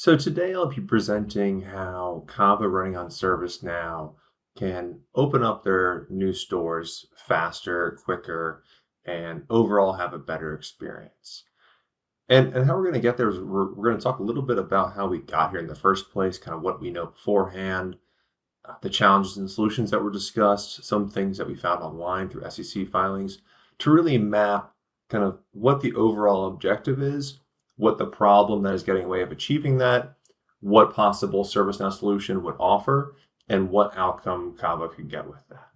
So today I'll be presenting how Cava running on ServiceNow can open up their new stores faster, quicker, and overall have a better experience. And how we're going to get there is we're going to talk a little bit about how we got here in the first place, kind of what we know beforehand, the challenges and solutions that were discussed, some things that we found online through SEC filings to really map kind of what the overall objective is, what the problem that is getting in the way of achieving that, what possible ServiceNow solution would offer, and what outcome Cava could get with that.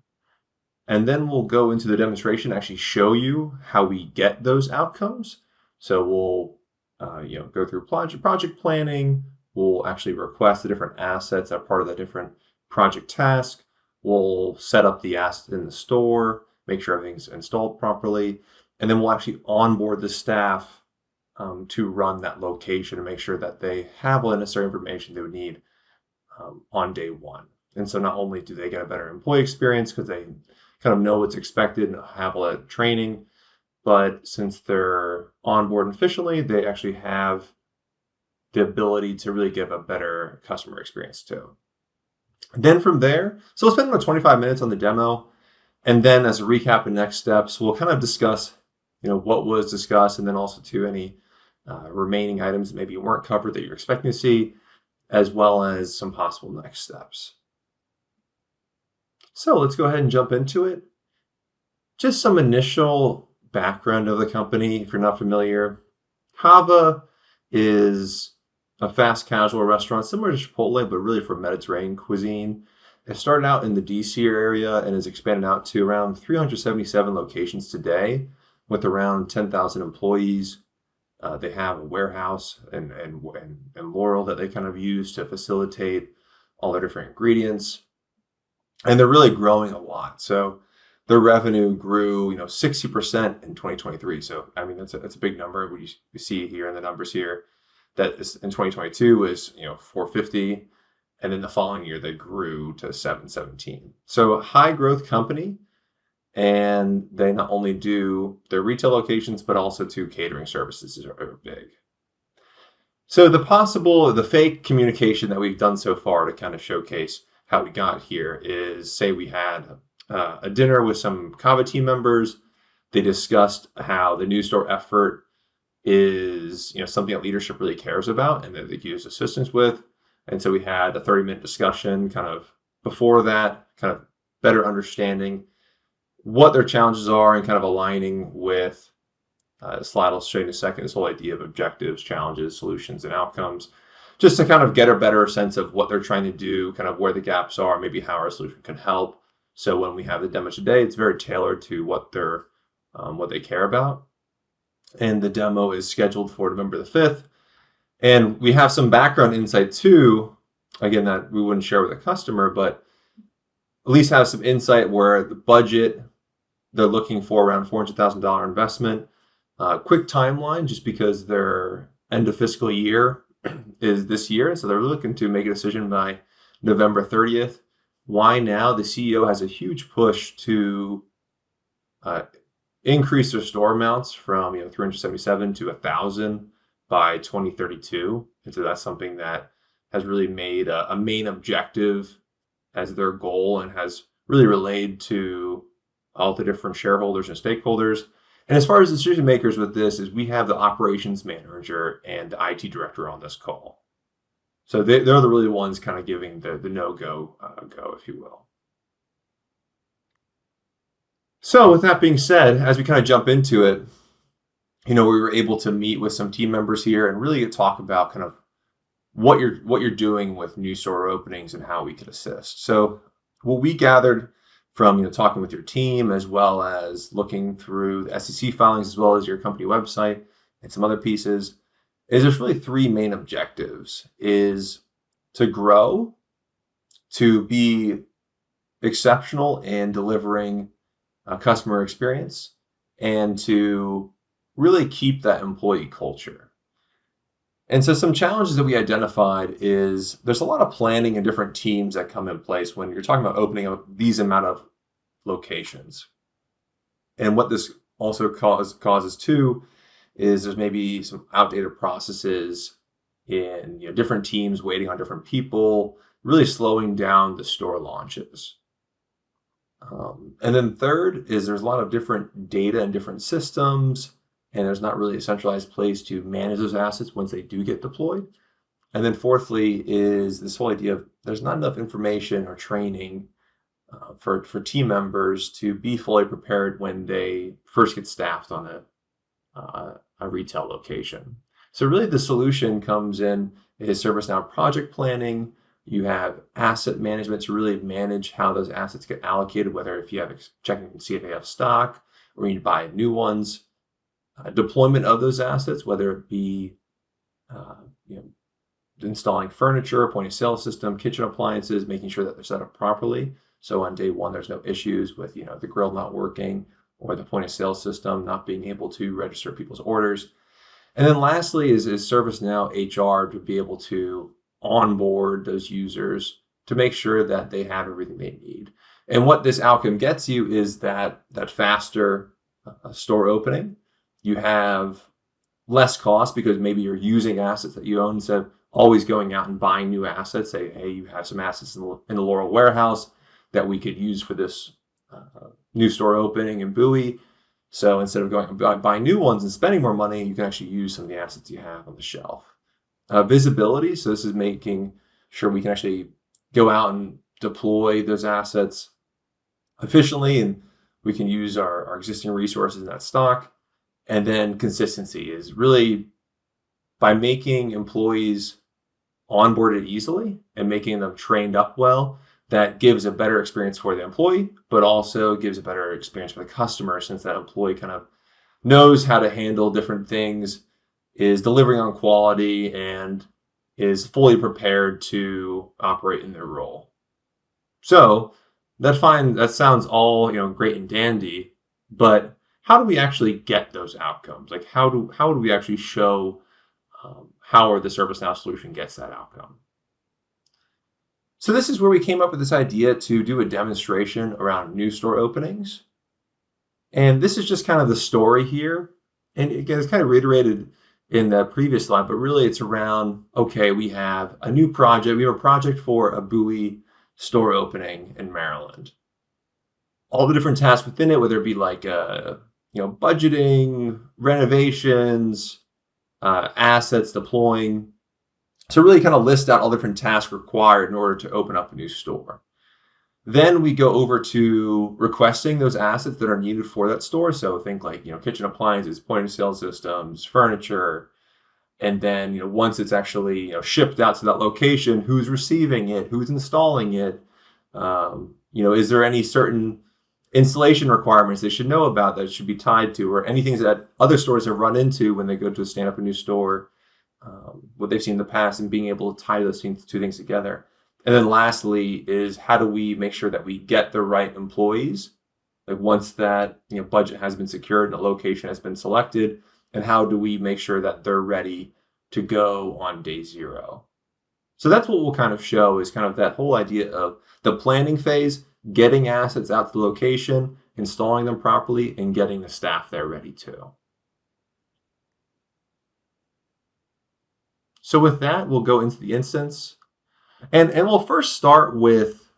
And then we'll go into the demonstration, actually show you how we get those outcomes. So we'll go through project planning. We'll actually request the different assets that are part of the different project task. We'll set up the asset in the store, make sure everything's installed properly, and then we'll actually onboard the staff to run that location and make sure that they have all the necessary information they would need on day one. And so not only do they get a better employee experience because they kind of know what's expected and have all that training, but since they're on board efficiently, they actually have the ability to really give a better customer experience too. Then from there, so we'll spend about 25 minutes on the demo. And then as a recap and next steps, we'll kind of discuss, what was discussed, and then also to any remaining items that maybe weren't covered that you're expecting to see, as well as some possible next steps. So let's go ahead and jump into it. Just some initial background of the company. If you're not familiar, Cava is a fast casual restaurant similar to Chipotle, but really for Mediterranean cuisine. It started out in the DC area and has expanded out to around 377 locations today with around 10,000 employees. They have a warehouse and Laurel that they kind of use to facilitate all their different ingredients. And they're really growing a lot. So their revenue grew, 60% in 2023. So, I mean, that's a big number. We see here in the numbers here that is in 2022 is, 450. And then the following year, they grew to 717. So a high growth company. And they not only do their retail locations, but also to catering services are big. So the fake communication that we've done so far to kind of showcase how we got here is, say we had a dinner with some Cava team members. They discussed how the new store effort is, something that leadership really cares about and that they could use assistance with. And so we had a 30-minute discussion kind of before that, kind of better understanding what their challenges are and kind of aligning with a slide I'll show you in a second, this whole idea of objectives, challenges, solutions, and outcomes, just to kind of get a better sense of what they're trying to do, kind of where the gaps are, maybe how our solution can help. So when we have the demo today, it's very tailored to what they care about. And the demo is scheduled for November the 5th. And we have some background insight too, again, that we wouldn't share with a customer, but at least have some insight where the budget, they're looking for around $400,000 investment. Quick timeline, just because their end of fiscal year is this year. So they're looking to make a decision by November 30th. Why now? The CEO has a huge push to increase their store amounts from 377 to 1,000 by 2032. And so that's something that has really made a main objective as their goal and has really relayed to all the different shareholders and stakeholders. And as far as decision makers with this is we have the operations manager and the IT director on this call. So they're the really ones kind of giving the no-go go, if you will. So with that being said, as we kind of jump into it, we were able to meet with some team members here and really talk about kind of what you're doing with new store openings and how we could assist. So what we gathered from talking with your team, as well as looking through the SEC filings, as well as your company website and some other pieces, is there's really three main objectives: is to grow, to be exceptional in delivering a customer experience, and to really keep that employee culture. And so some challenges that we identified is there's a lot of planning and different teams that come in place when you're talking about opening up these amount of locations. And what this also causes too is there's maybe some outdated processes in different teams waiting on different people, really slowing down the store launches. And then third is there's a lot of different data and different systems, and there's not really a centralized place to manage those assets once they do get deployed. And then fourthly is this whole idea of there's not enough information or training for team members to be fully prepared when they first get staffed on a retail location. So really the solution comes in is ServiceNow project planning. You have asset management to really manage how those assets get allocated, whether if you have checking to see if they have stock or you need to buy new ones. Deployment of those assets, whether it be installing furniture, point of sale system, kitchen appliances, making sure that they're set up properly. So on day one, there's no issues with the grill not working or the point of sale system not being able to register people's orders. And then lastly is ServiceNow HR to be able to onboard those users to make sure that they have everything they need. And what this outcome gets you is that faster store opening. You have less cost because maybe you're using assets that you own instead of always going out and buying new assets. Say, hey, you have some assets in the Laurel warehouse that we could use for this new store opening in Bowie. So instead of going and buying new ones and spending more money, you can actually use some of the assets you have on the shelf. Visibility. So this is making sure we can actually go out and deploy those assets efficiently, and we can use our existing resources in that stock. And then consistency is really by making employees onboarded easily and making them trained up well, that gives a better experience for the employee, but also gives a better experience for the customer, since that employee kind of knows how to handle different things, is delivering on quality, and is fully prepared to operate in their role. So that sounds all great and dandy, but how do we actually get those outcomes? Like how do we actually show how the ServiceNow solution gets that outcome? So this is where we came up with this idea to do a demonstration around new store openings. And this is just kind of the story here. And again, it's kind of reiterated in the previous slide, but really it's around, okay, we have a new project. We have a project for a Bowie store opening in Maryland. All the different tasks within it, whether it be like, budgeting, renovations, assets, deploying. So really kind of list out all different tasks required in order to open up a new store. Then we go over to requesting those assets that are needed for that store. So think like, kitchen appliances, point of sale systems, furniture. And then, once it's actually, shipped out to that location, who's receiving it, who's installing it? Is there any certain installation requirements they should know about that should be tied to, or anything that other stores have run into when they go to stand up a new store? What they've seen in the past, and being able to tie those two things together. And then lastly is how do we make sure that we get the right employees? Like once that budget has been secured and a location has been selected, and how do we make sure that they're ready to go on day zero? So that's what we'll kind of show, is kind of that whole idea of the planning phase, getting assets out to the location, installing them properly, and getting the staff there ready too. So with that, we'll go into the instance, and we'll first start with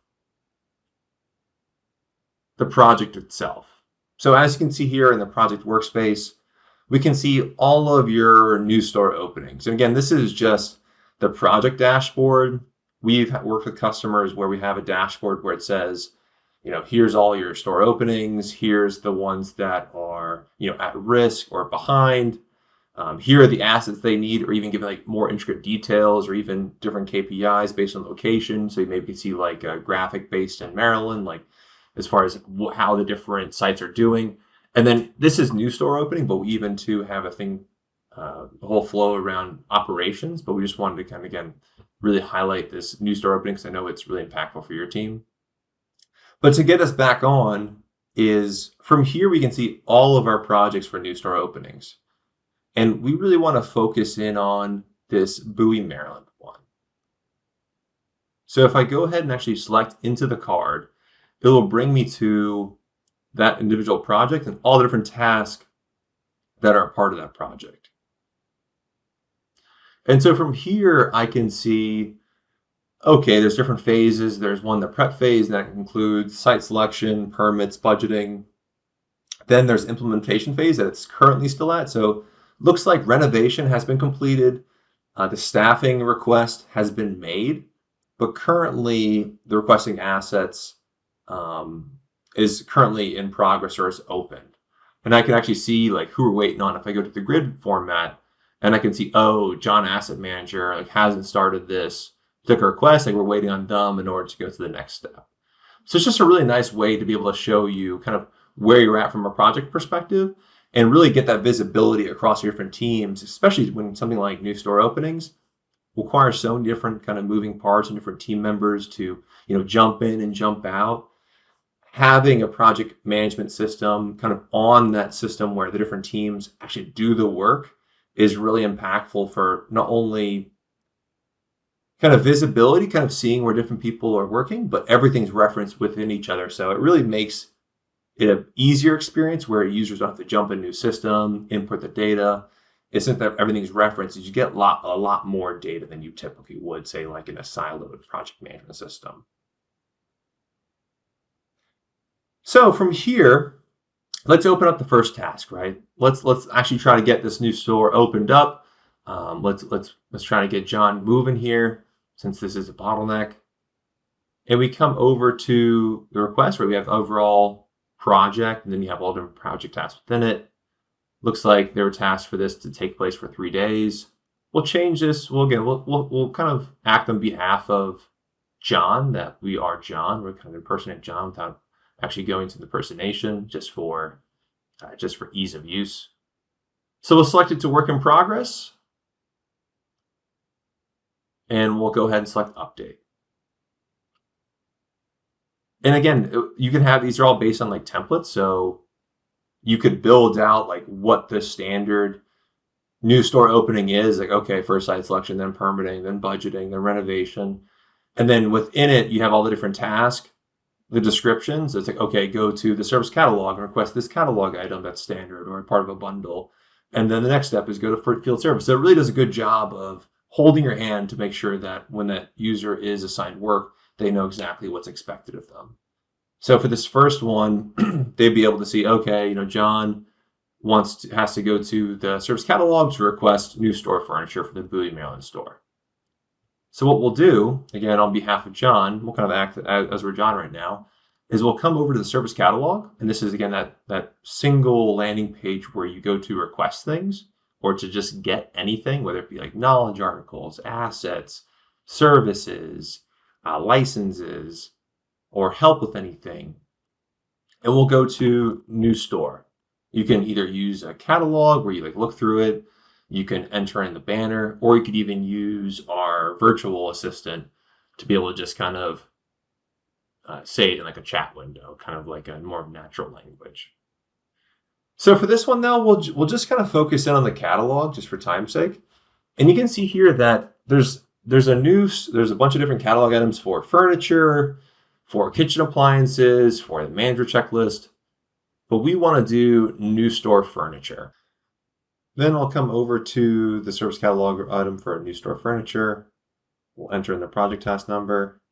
the project itself. So as you can see here in the project workspace, we can see all of your new store openings. And again, this is just the project dashboard. We've worked with customers where we have a dashboard where it says, here's all your store openings. Here's the ones that are, at risk or behind. Here are the assets they need, or even give like more intricate details, or even different KPIs based on location. So you maybe see like a graphic based in Maryland, like as far as how the different sites are doing. And then this is new store opening, but we even too have a whole flow around operations. But we just wanted to kind of, again, really highlight this new store opening because I know it's really impactful for your team. But to get us back on is from here, we can see all of our projects for new store openings. And we really want to focus in on this Bowie, Maryland one. So if I go ahead and actually select into the card, it will bring me to that individual project and all the different tasks that are a part of that project. And so from here, I can see, okay, there's different phases. There's one, the prep phase, and that includes site selection, permits, budgeting. Then there's implementation phase that it's currently still at. So looks like renovation has been completed. The staffing request has been made, but currently the requesting assets is currently in progress or is open. And I can actually see like who we're waiting on if I go to the grid format, and I can see, oh, John Asset Manager like hasn't started this particular request. Like we're waiting on them in order to go to the next step. So it's just a really nice way to be able to show you kind of where you're at from a project perspective and really get that visibility across your different teams, especially when something like new store openings requires so many different kind of moving parts and different team members to, jump in and jump out. Having a project management system kind of on that system where the different teams actually do the work is really impactful for not only kind of visibility, kind of seeing where different people are working, but everything's referenced within each other. So it really makes it an easier experience where users don't have to jump in a new system, input the data. It's since that everything's referenced, you get a lot more data than you typically would, say, like in a siloed project management system. So from here, let's open up the first task, right? Let's actually try to get this new store opened up. Let's try to get John moving here, since this is a bottleneck. And we come over to the request where we have overall project, and then you have all different project tasks within it. Looks like there were tasks for this to take place for 3 days. We'll change this. We'll kind of act on behalf of John, that we are John. We're kind of impersonate John without actually going to the impersonation, just for ease of use. So we'll select it to work in progress, and we'll go ahead and select update. And again, you can have, these are all based on like templates. So you could build out like what the standard new store opening is. Like, okay, first site selection, then permitting, then budgeting, then renovation. And then within it, you have all the different tasks, the descriptions. It's like, okay, go to the service catalog and request this catalog item that's standard or part of a bundle. And then the next step is go to field service. So it really does a good job of holding your hand to make sure that when that user is assigned work, they know exactly what's expected of them. So for this first one, they'd be able to see, okay, John has to go to the service catalog to request new store furniture for the Bowie, Maryland store. So what we'll do, again, on behalf of John, we'll kind of act as we're John right now, is we'll come over to the service catalog. And this is, again, that single landing page where you go to request things or to just get anything, whether it be like knowledge articles, assets, services, licenses, or help with anything. And we'll go to new store. You can either use a catalog where you like look through it, you can enter in the banner, or you could even use our virtual assistant to be able to just kind of say it in like a chat window, kind of like a more natural language. So for this one though, we'll just kind of focus in on the catalog just for time's sake. And you can see here that there's a bunch of different catalog items for furniture, for kitchen appliances, for the manager checklist, but we want to do new store furniture. Then I'll come over to the service catalog item for new store furniture. We'll enter in the project task number.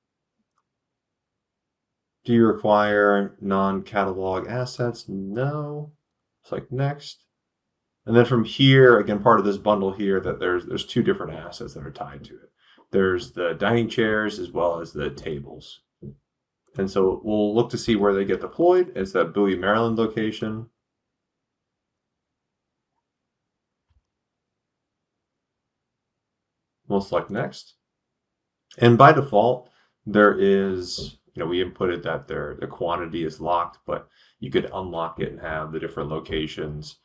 Do you require non-catalog assets? No. Select next. And then from here, again, part of this bundle here, that there's 2 different assets that are tied to it. There's the dining chairs as well as the tables. And so we'll look to see where they get deployed. It's that Bowie, Maryland location. We'll select next. And by default, there is, we inputted that the quantity is locked, but you could unlock it and have the different locations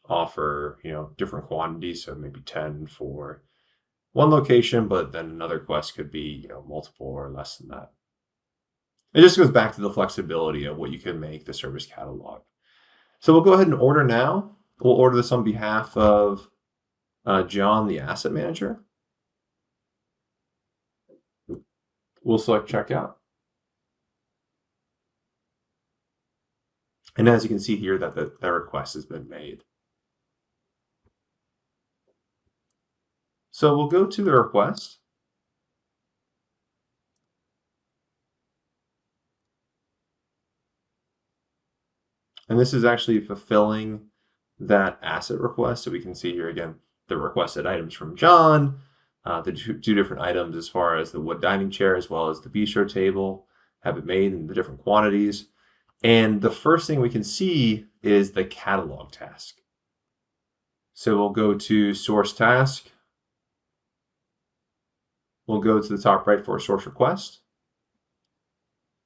offer, different quantities. So maybe 10 for one location, but then another quest could be, multiple or less than that. It just goes back to the flexibility of what you can make the service catalog. So we'll go ahead and order now. We'll order this on behalf of John, the asset manager. We'll select checkout. And as you can see here, that request has been made. So we'll go to the request. And this is actually fulfilling that asset request. So we can see here again the requested items from John, the two different items as far as the wood dining chair as well as the bistro table have been made in the different quantities. And the first thing we can see is the catalog task. So we'll go to source task. We'll go to the top right for source request.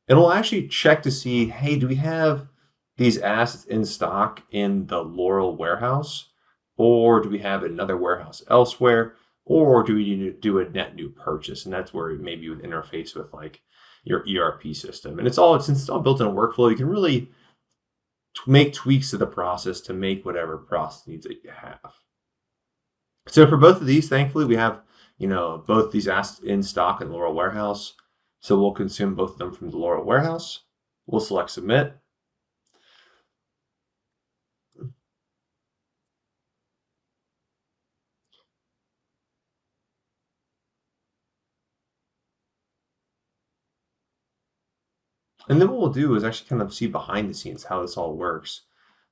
And we'll actually check to see, hey, do we have these assets in stock in the Laurel warehouse? Or do we have another warehouse elsewhere? Or do we need to do a net new purchase? And that's where maybe you would interface with like your ERP system. And since it's all built in a workflow, you can really make tweaks to the process to make whatever process needs that you have. So for both of these, thankfully, we have both these assets in stock in the Laurel warehouse. So we'll consume both of them from the Laurel warehouse. We'll select submit. And then what we'll do is actually kind of see behind the scenes how this all works.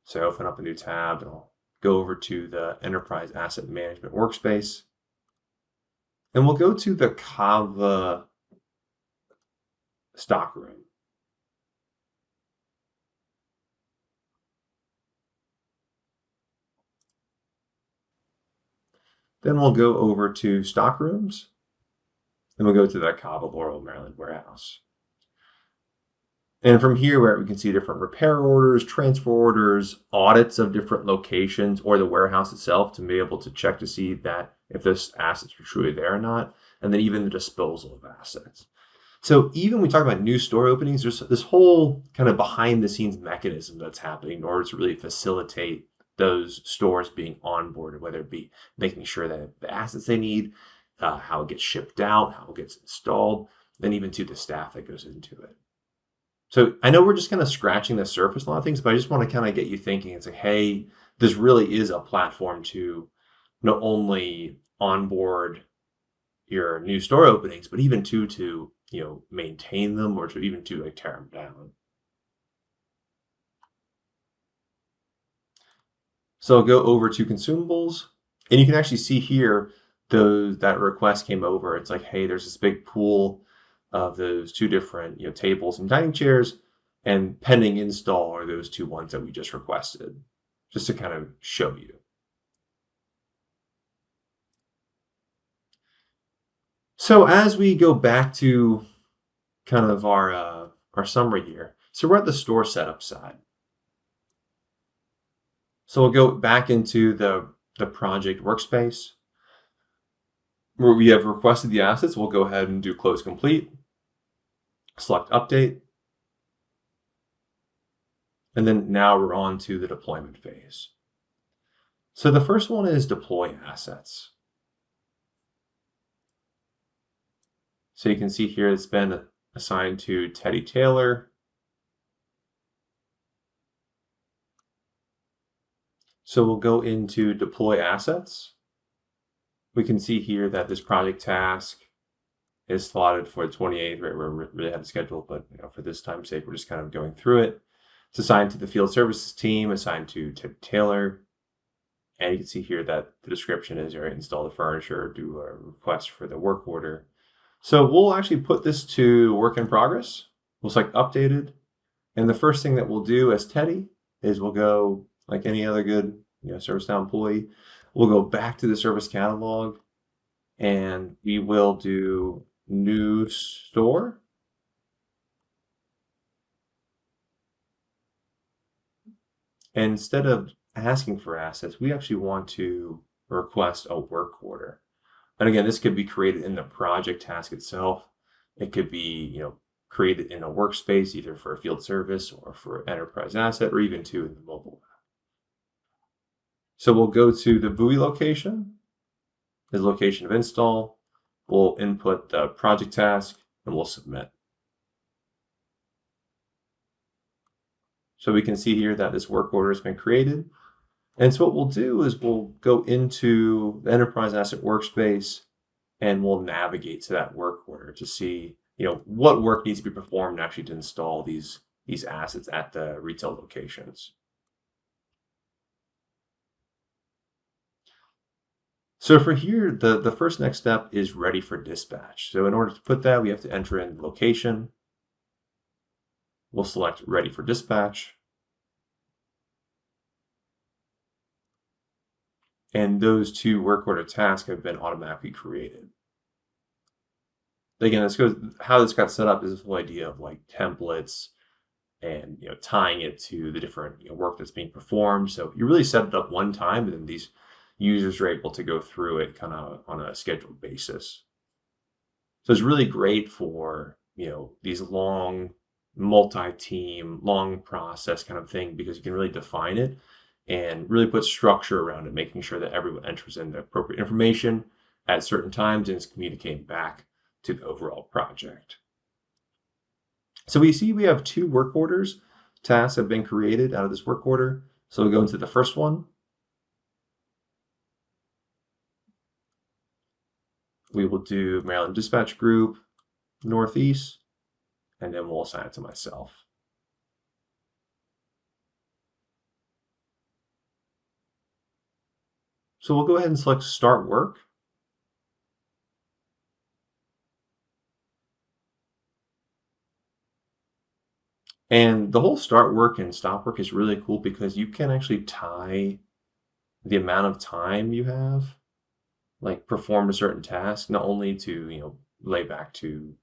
So I open up a new tab and I'll go over to the Enterprise Asset Management workspace. And we'll go to the Cava stockroom. Then we'll go over to stockrooms. And we'll go to the Cava Laurel, Maryland warehouse. And from here, where we can see different repair orders, transfer orders, audits of different locations or the warehouse itself to be able to check to see that if those assets are truly there or not, and then even the disposal of assets. So even when we talk about new store openings, there's this whole kind of behind the scenes mechanism that's happening in order to really facilitate those stores being onboarded, whether it be making sure that the assets they need, how it gets shipped out, how it gets installed, then even to the staff that goes into it. So I know we're just kind of scratching the surface on a lot of things, but I just want to kind of get you thinking. It's like, hey, this really is a platform to not only onboard your new store openings, but even to maintain them or to even to like tear them down. So I'll go over to consumables, and you can actually see here that request came over. It's like, hey, there's this big pool of those two different tables and dining chairs, and pending install are those two ones that we just requested, just to kind of show you. So as we go back to kind of our summary here, so we're at the store setup side. So we'll go back into the project workspace where we have requested the assets. We'll go ahead and do close complete. Select update. And then now we're on to the deployment phase. So the first one is deploy assets. So you can see here it's been assigned to Teddy Taylor. So we'll go into deploy assets. We can see here that this project task is slotted for the 28th, right? We're really ahead of schedule, but for this time's sake, we're just kind of going through it. It's assigned to the field services team, assigned to Teddy Taylor. And you can see here that the description is, install the furniture, do a request for the work order. So we'll actually put this to work in progress. We'll select updated. And the first thing that we'll do as Teddy is we'll go, like any other good ServiceNow employee, we'll go back to the service catalog and we will do new store. And instead of asking for assets, we actually want to request a work order. And again, this could be created in the project task itself. It could be, created in a workspace, either for a field service or for enterprise asset, or even in the mobile app. So we'll go to the buoy location, the location of install. We'll input the project task and we'll submit. So we can see here that this work order has been created. And so what we'll do is we'll go into the enterprise asset workspace and we'll navigate to that work order to see, what work needs to be performed actually to install these assets at the retail locations. So for here, the first next step is ready for dispatch. So in order to put that, we have to enter in the location. We'll select ready for dispatch. And those two work order tasks have been automatically created. Again, how this got set up is this whole idea of like templates and tying it to the different work that's being performed. So you really set it up one time, and then these users are able to go through it kind of on a scheduled basis. So it's really great for these long multi-team, long process kind of thing because you can really define it and really put structure around it, making sure that everyone enters in the appropriate information at certain times and is communicating back to the overall project. So we see we have two work orders. Tasks have been created out of this work order. So we'll go into the first one. We will do Maryland Dispatch Group, Northeast, and then we'll assign it to myself. So we'll go ahead and select Start Work. And the whole start work and stop work is really cool because you can actually tie the amount of time you have, like perform a certain task, not only to, lay back to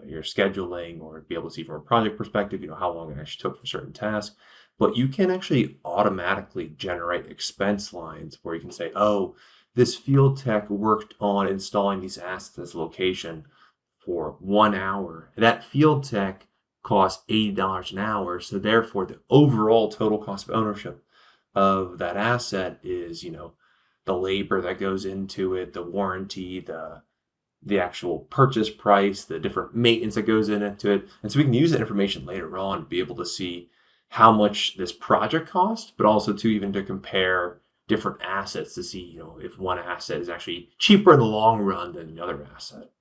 your scheduling or be able to see from a project perspective, how long it actually took for certain tasks, but you can actually automatically generate expense lines where you can say, oh, this field tech worked on installing these assets at this location for 1 hour. That field tech costs $80 an hour. So therefore, the overall total cost of ownership of that asset is, the labor that goes into it, the warranty, the actual purchase price, the different maintenance that goes into it. And so we can use that information later on to be able to see how much this project cost, but also to even to compare different assets to see, if one asset is actually cheaper in the long run than another asset.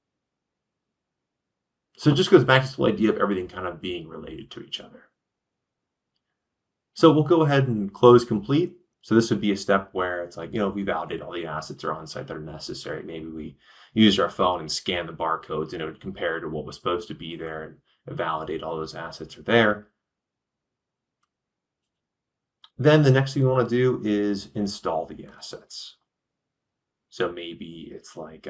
So it just goes back to this whole idea of everything kind of being related to each other. So we'll go ahead and close complete. So this would be a step where it's like, we validate all the assets that are on site that are necessary. Maybe we use our phone and scan the barcodes and it would compare to what was supposed to be there and validate all those assets are there. Then the next thing you want to do is install the assets. So maybe it's like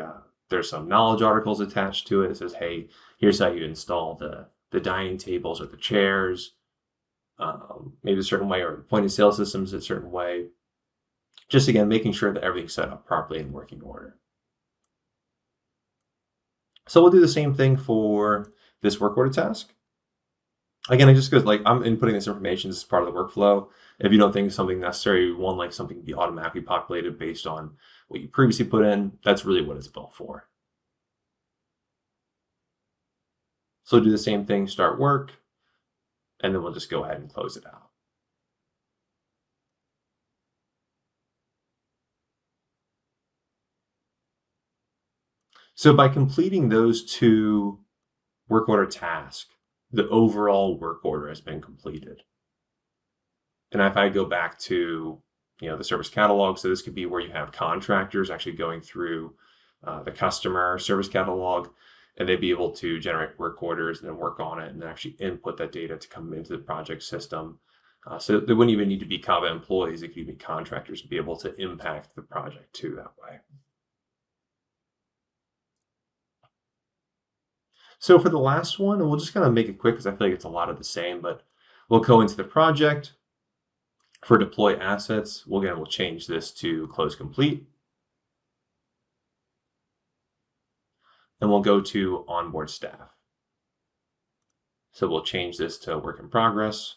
there's some knowledge articles attached to it. It says, hey, here's how you install the dining tables or the chairs, maybe a certain way, or the point of sale systems a certain way. Just again, making sure that everything's set up properly in working order. So we'll do the same thing for this work order task. Again, it just goes like I'm inputting this information as part of the workflow. If you don't think something necessary, you want like something to be automatically populated based on what you previously put in, that's really what it's built for. So do the same thing, start work, and then we'll just go ahead and close it out. So by completing those two work order tasks, the overall work order has been completed. And if I go back to the service catalog, so this could be where you have contractors actually going through the customer service catalog, and they'd be able to generate work orders and then work on it and actually input that data to come into the project system. So there wouldn't even need to be Cava employees, it could even be contractors to be able to impact the project too that way. So for the last one, and we'll just kind of make it quick because I feel like it's a lot of the same, but we'll go into the project. For deploy assets, we'll change this to close complete. And we'll go to onboard staff. So we'll change this to work in progress.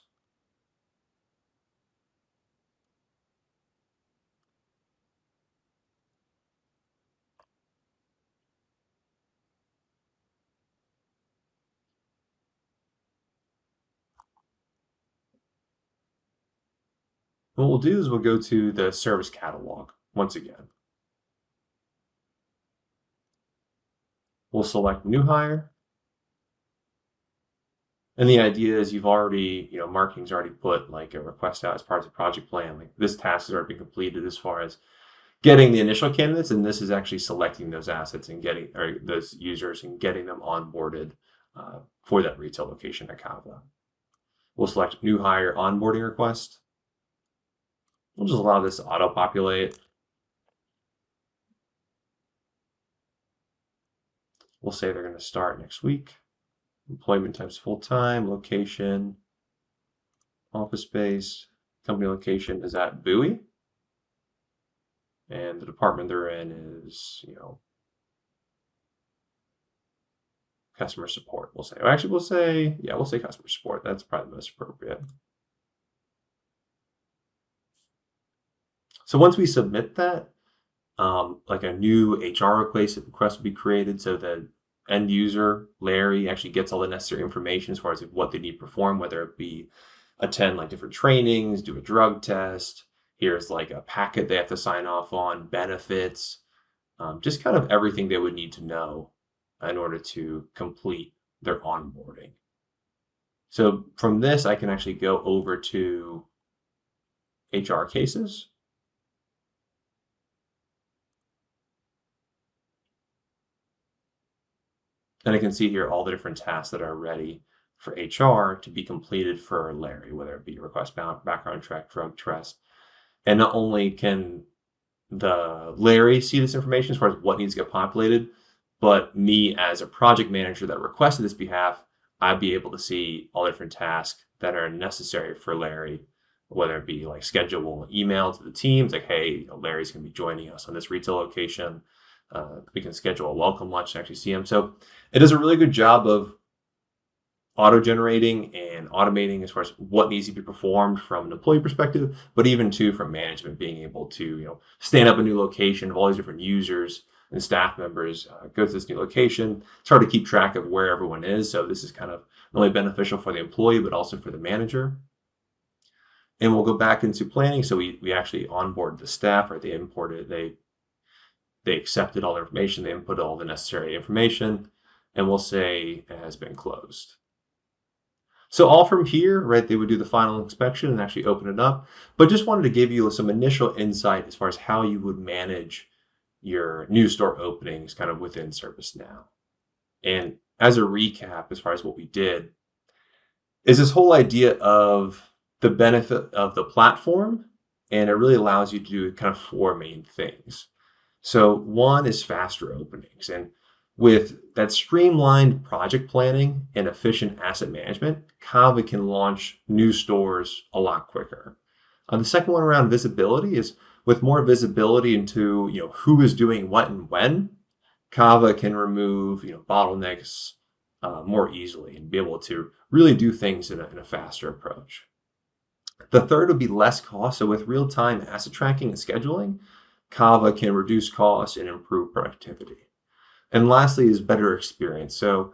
And what we'll do is we'll go to the service catalog once again. We'll select new hire. And the idea is you've already, marketing's already put like a request out as part of the project plan. Like this task has already been completed as far as getting the initial candidates, and this is actually selecting those assets and getting those users and getting them onboarded for that retail location at Cava. We'll select new hire onboarding request. We'll just allow this to auto-populate. We'll say they're going to start next week. Employment types full-time, location, office space, company location is at Bowie. And the department they're in is, customer support, we'll say. Actually, we'll say customer support. That's probably the most appropriate. So once we submit that, like a new HR request will be created so the end user, Larry, actually gets all the necessary information as far as what they need to perform, whether it be attend like different trainings, do a drug test. Here's like a packet they have to sign off on, benefits, just kind of everything they would need to know in order to complete their onboarding. So from this, I can actually go over to HR cases. And I can see here all the different tasks that are ready for HR to be completed for Larry, whether it be request background check, drug test. And not only can the Larry see this information as far as what needs to get populated, but me as a project manager that requested this behalf, I'd be able to see all different tasks that are necessary for Larry, whether it be like schedule an email to the teams, like, hey, Larry's going to be joining us on this retail location. We can schedule a welcome lunch to actually see him. So it does a really good job of auto-generating and automating as far as what needs to be performed from an employee perspective, but even too from management being able to stand up a new location of all these different users and staff members, go to this new location. It's hard to keep track of where everyone is. So this is kind of not only beneficial for the employee, but also for the manager. And we'll go back into planning. So we actually onboard the staff, right? They imported, they accepted all the information, they input all the necessary information, and we'll say it has been closed. So all from here, right, they would do the final inspection and actually open it up. But just wanted to give you some initial insight as far as how you would manage your new store openings kind of within ServiceNow. And as a recap, as far as what we did, is this whole idea of the benefit of the platform, and it really allows you to do kind of four main things. So one is faster openings, and with that streamlined project planning and efficient asset management, Cava can launch new stores a lot quicker. The second one around visibility is with more visibility into who is doing what and when, Cava can remove bottlenecks more easily and be able to really do things in a faster approach. The third would be less cost. So with real-time asset tracking and scheduling, Cava can reduce costs and improve productivity. And lastly is better experience. So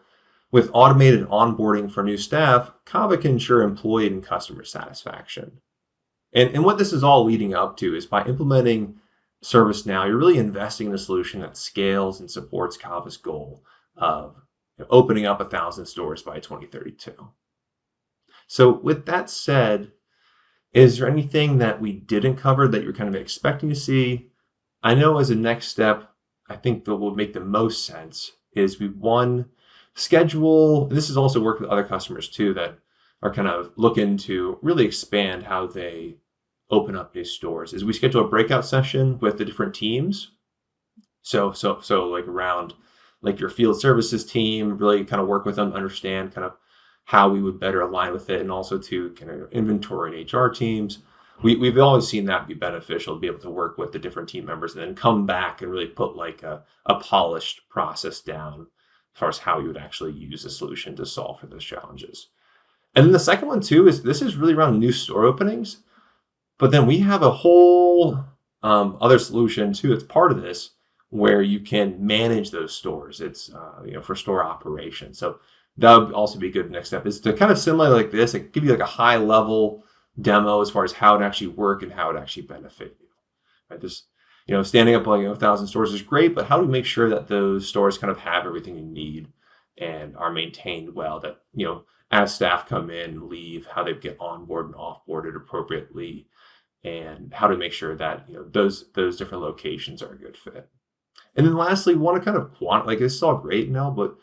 with automated onboarding for new staff, Cava can ensure employee and customer satisfaction. And what this is all leading up to is by implementing ServiceNow, you're really investing in a solution that scales and supports Cava's goal of opening up 1,000 stores by 2032. So with that said, is there anything that we didn't cover that you're kind of expecting to see? I know as a next step, I think that would make the most sense is we schedule. This has also worked with other customers too that are kind of looking to really expand how they open up new stores. Is we schedule a breakout session with the different teams. So like around like your field services team, really kind of work with them, understand kind of how we would better align with it, and also to kind of inventory and HR teams. We've always seen that be beneficial to be able to work with the different team members and then come back and really put like a polished process down as far as how you would actually use a solution to solve for those challenges. And then the second one too is this is really around new store openings, but then we have a whole other solution too. It's part of this where you can manage those stores. It's for store operations. So that would also be a good next step is to kind of similar like this, like give you like a high level demo as far as how it actually work and how it actually benefit you. Right? This, standing up like 1,000 stores is great, but how do we make sure that those stores kind of have everything you need and are maintained well? That as staff come in, leave, how they get onboard and offboarded appropriately, and how to make sure that those different locations are a good fit. And then lastly, we want to kind of like this is all great now, but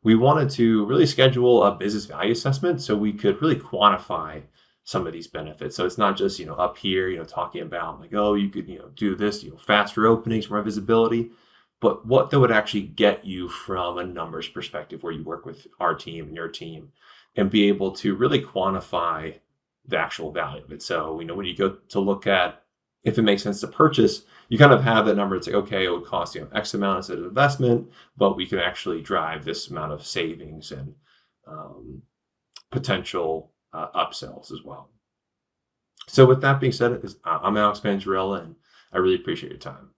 we wanted to really schedule a business value assessment so we could really quantify some of these benefits. So it's not just up here talking about like, oh, you could do this, faster openings, more visibility, but what that would actually get you from a numbers perspective, where you work with our team and your team and be able to really quantify the actual value of it. So when you go to look at if it makes sense to purchase, you kind of have that number. It's like, okay, it would cost X amount as an investment, but we can actually drive this amount of savings and potential upsells as well. So with that being said, I'm Alex Manzarella, and I really appreciate your time.